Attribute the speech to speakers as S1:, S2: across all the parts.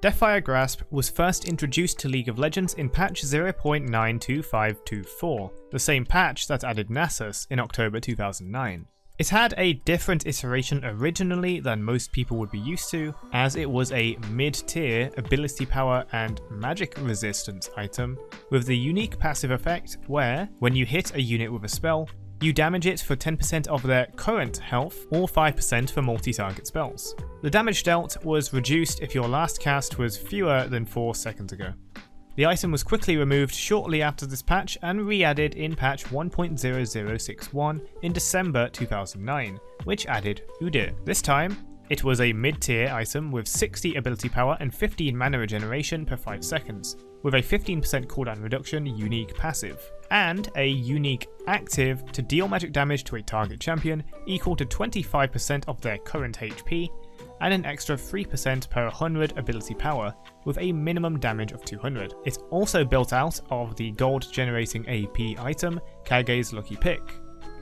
S1: Deathfire Grasp was first introduced to League of Legends in patch 0.92524, the same patch that added Nasus in October 2009. It had a different iteration originally than most people would be used to, as it was a mid-tier ability power and magic resistance item with the unique passive effect where, when you hit a unit with a spell, you damage it for 10% of their current health or 5% for multi-target spells. The damage dealt was reduced if your last cast was fewer than 4 seconds ago. The item was quickly removed shortly after this patch and re-added in patch 1.0061 in December 2009, which added Udyr. This time, it was a mid-tier item with 60 ability power and 15 mana regeneration per 5 seconds, with a 15% cooldown reduction unique passive, and a unique active to deal magic damage to a target champion equal to 25% of their current HP, and an extra 3% per 100 ability power, with a minimum damage of 200. It's also built out of the gold generating AP item, Kage's Lucky Pick.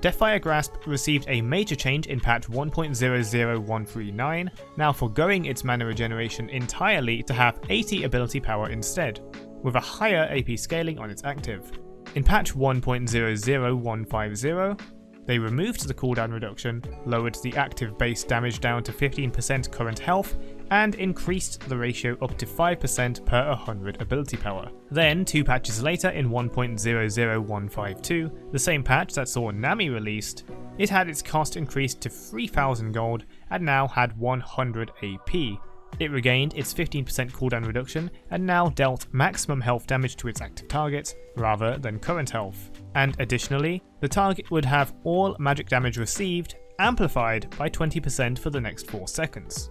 S1: Deathfire Grasp received a major change in patch 1.00139, now foregoing its mana regeneration entirely to have 80 ability power instead, with a higher AP scaling on its active. In patch 1.00150, they removed the cooldown reduction, lowered the active base damage down to 15% current health, and increased the ratio up to 5% per 100 ability power. Then, 2 patches later in 1.00152, the same patch that saw Nami released, it had its cost increased to 3000 gold and now had 100 AP. It regained its 15% cooldown reduction and now dealt maximum health damage to its active target rather than current health. And additionally, the target would have all magic damage received amplified by 20% for the next 4 seconds.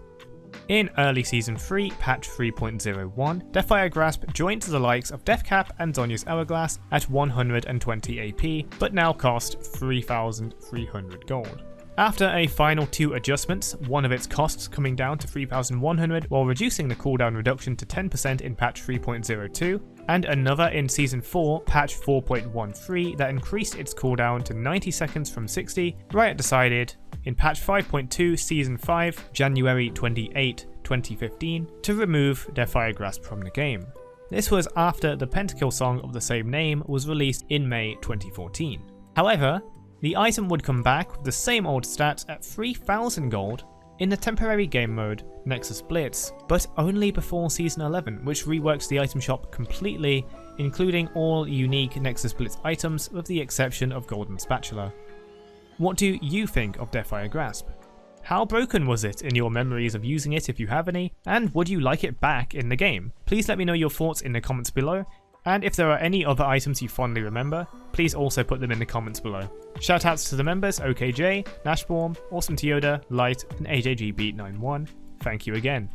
S1: In early Season 3, patch 3.01, Deathfire Grasp joined the likes of Deathcap and Zhonya's Hourglass at 120 AP, but now cost 3,300 gold. After a final 2 adjustments, one of its costs coming down to 3,100 while reducing the cooldown reduction to 10% in patch 3.02, and another in Season 4, patch 4.13 that increased its cooldown to 90 seconds from 60, Riot decided, in patch 5.2 Season 5, January 28, 2015, to remove Deathfire Grasp from the game. This was after the Pentakill song of the same name was released in May 2014. However, the item would come back with the same old stats at 3,000 gold in the temporary game mode Nexus Blitz, but only before Season 11, which reworks the item shop completely, including all unique Nexus Blitz items with the exception of Golden Spatula. What do you think of Deathfire Grasp? How broken was it in your memories of using it if you have any, and would you like it back in the game? Please let me know your thoughts in the comments below, and if there are any other items you fondly remember, please also put them in the comments below. Shoutouts to the members OKJ, Nashborn, Awesome Tioda, Light, and AJG Beat 91. Thank you again.